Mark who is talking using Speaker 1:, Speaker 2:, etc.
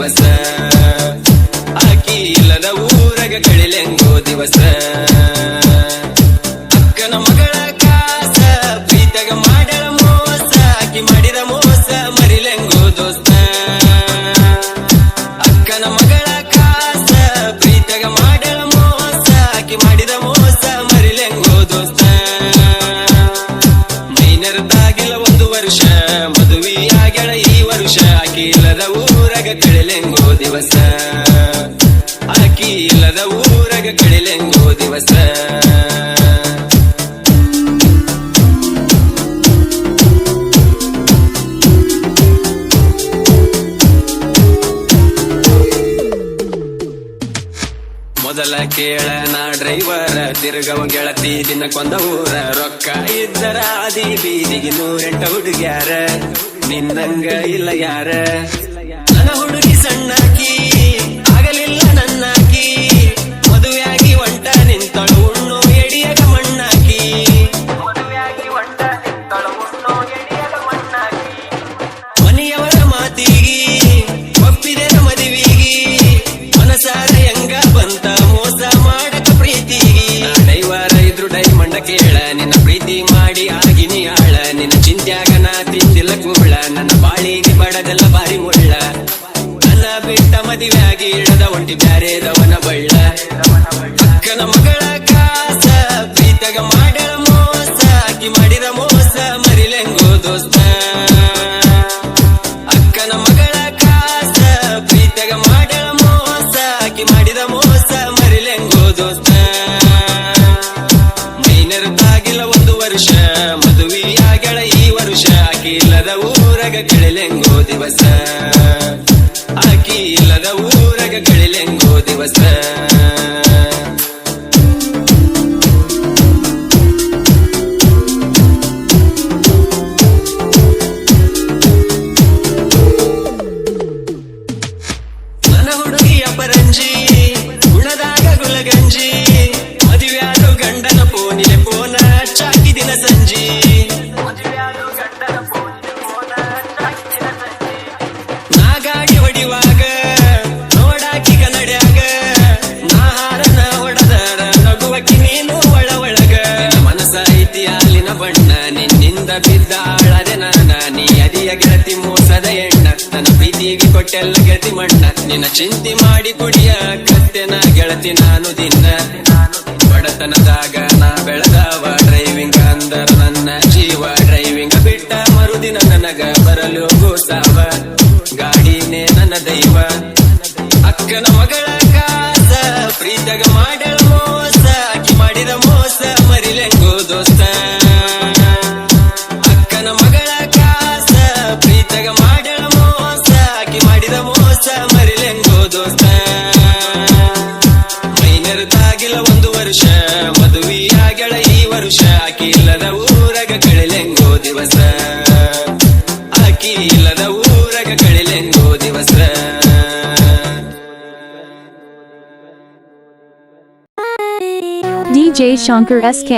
Speaker 1: ದಿವಸ ಆಕಿ ಇಲ್ಲದ ಊರಗ ಕಳಿಲೆಂಗೋ ದಿವಸ ಅಕ್ಕನ ಮಗಳ ಕಾಸ ಪ್ರೀತಗ ಮಾಡಳ ಮೋಸ ಆಕಿ ಮಾಡಿದ ಮೋಸ ಮರಿಲೆಂಗೋ ದೋಸ್ತ ಅಕ್ಕನ ಮಗಳ ಕಾಸ ಪ್ರೀತಗ ಮಾಡಳ ಮೋಸ ಆಕಿ ಮಾಡಿದ ಮೋಸ ಮರಿಲೆಂಗೋ ದೋಸ್ತ ಮೈನರ್ದಾಗಿಲ್ಲ ಒಂದು ವರ್ಷ ಮದುವೆಯಾಗಳ ಈ ವರ್ಷ ಆಕಿ ಇಲ್ಲದ ಊರಗ ಕಳಿಲೆಂಗೋ ದಿವಸ ಆಕಿ ಇಲ್ಲದ ಊರಗ ಕಳಿಲೆಂಗೋ ದಿವಸ ಮೊದಲ ಕೇಳ ನಾ ಡ್ರೈವರ ತಿರುಗವ ಗೆಳತಿ ದಿನಕ್ಕೊಂದ ಊರ ರೊಕ್ಕ ಇದ್ದರ ಆದಿ ಬೀದಿಗೆ 108 ಹುಡುಗ್ಯಾರ ನಿನ್ನಂಗ ಇಲ್ಲ ಯಾರ ನನ್ನ ಹುಡುಗಿ ಸಣ್ಣಾಕಿ ಆಗಲಿಲ್ಲ ನನ್ನಾಕಿ ಮದುವೆಯಾಗಿ ಒಂಟ ನಿಂತಳು ಉಣ್ಣು ಎಡಿಯಗ ಮಣ್ಣಾಕಿ ಮದುವೆಯಾಗಿ ಒಂಟ ನಿಂತಳು ಉಣ್ಣು ಎಡಿಯಗ ಮಣ್ಣಾಕಿ ಮನೆಯವರ ಮಾತಿಗಿ ಒಪ್ಪಿದೆನ ಮದುವಿಗಿ ಮನಸಾರ ಹೆಂಗ ಬಂತ ಮೋಸ ಮಾಡಕ ಪ್ರೀತಿಗಿ ಡೈವರ ಇದ್ರು ಡೈಮಂಡ ಕೇಳ ನಿನ್ನ ಪ್ರೀತಿ ಮಾಡಿ ಆಗಿನಿ ಆಳ ನಿನ್ನ ಚಿಂತ್ಯಾಗ ನಾ ತಿಂದಿಲ್ಲ ಕೂಳ ನನ್ನ ಬಾಳಿಗೆ ಬಡದೆಲ್ಲ ಬಾರಿ ಮುಳ್ಳ ನನ್ನ ಬಿಟ್ಟ ಮದುವೆಯಾಗಿ ಇಡದ ಒಂಟಿ ಬ್ಯಾರೇದವನ ಬಳ್ಳ ಅಕ್ಕನ ಮಗಳ ಕಾಸ ಪ್ರೀತಗ ಮಾಡಳ ಮೋಸ ಆಕಿ ಮಾಡಿದ ಮೋಸ ಮರಿಲೆಂಗೋ ದೋಸ್ತ ಅಕ್ಕನ ಮಗಳ ಕಾಸ ಪ್ರೀತಗ ಮಾಡಳ ಮೋಸ ಆಕಿ ಮಾಡಿದ ಮೋಸ ಮರಿಲೆಂಗೋ ದೋಸ್ತ ಮೈನರ್ದಾಗಿಲ್ಲ ಒಂದು ವರ್ಷ ಮದುವೆಯಾಗಳ ಈ ವರ್ಷ ಆಕಿ ಇಲ್ಲದ ಊರಗ ಕಳಿಲೆಂಗೋ ದಿವಸ ಆಕಿ ಇಲ್ಲದ ಊರಗ ಕಳಿಲೆಂಗೋ ದಿವಸ ನನ್ನ ಹುಡುಗಿಯ ಪರಂಜಿ ಗುಣದಾಗ ಗುಲಗಂಜಿ ಮದುವೆಯಾದ ಗಂಡನ ಫೋನಿಲೆ ಫೋನ ಚಾಕಿ ದಿನ ಸಂಜಿ ನಾ ಗಾಡಿ ಹೊಡಿವಾಗ ನೋಡಾಕಿ ಕನ್ನಡ್ಯಾಗ ನಾ ಹಾರನ ಹೊಡದರ ನಗುವಕಿ ನೀನು ಒಳ ಒಳಗ ಮನಸ ಐತಿ ಹಾಲಿನ ಬಣ್ಣ ನಿನ್ನಿಂದ ಬಿದ್ದ ಆಳದೆ ನಾನ ನೀ ಅದಿಯ ಗೆಳತಿ ಮೋಸದ ಎಣ್ಣ ನನ್ನ ಪ್ರೀತಿಗೆ ಕೊಟ್ಟೆಲ್ಲ ಗೆಳತಿ ಮಣ್ಣ ನಿನ್ನ ಚಿಂತೆ ಮಾಡಿ ಕುಡಿಯ ಕತ್ತೆನ ಗೆಳತಿ ನಾನು ದಿನ ಬಡತನದಾಗ ನಾ ಬೆಳೆದವ ಡ್ರೈವಿಂಗ್ ಅಂದರ ನನ್ನ ಜೀವ ಡ್ರೈವಿಂಗ್ ಬಿಟ್ಟ ಮರುದಿನ ನನಗ ಬರಲು ಗೋಸಾವ ಗಾಡಿನೇ ನನ್ನ ದೈವ ಅಕ್ಕನ ಮಗಳ ಕಾಸ ಪ್ರೀತಗ ಮಾಡಳ ಮೋಸ ಆಕಿ ಮಾಡಿದ ಮೋಸ ಮರಿಲೆಂಗೋ ದೋಸ್ತ ಅಕ್ಕನ ಮಗಳ ಕಾಸ ಪ್ರೀತಗ ಮಾಡಳ ಮೋಸ ಆಕಿ ಮಾಡಿದ ಮೋಸ ಮರಿಲೆಂಗೋ ದೋಸ್ತ ಮೈನರ್ದಾಗಿಲ್ಲ ಒಂದು ವರ್ಷ ಮದುವೆಯಾಗಳ ಈ ವರ್ಷ ಆಕಿ ಇಲ್ಲದ ಊರಗ ಕಳಿಲೆಂಗೋ ದಿವಸ ಆಕಿ ಇಲ್ಲದ ಊರಗ ಕಳಿಲೆಂಗೋ ದಿವಸ
Speaker 2: DJ Shankar SK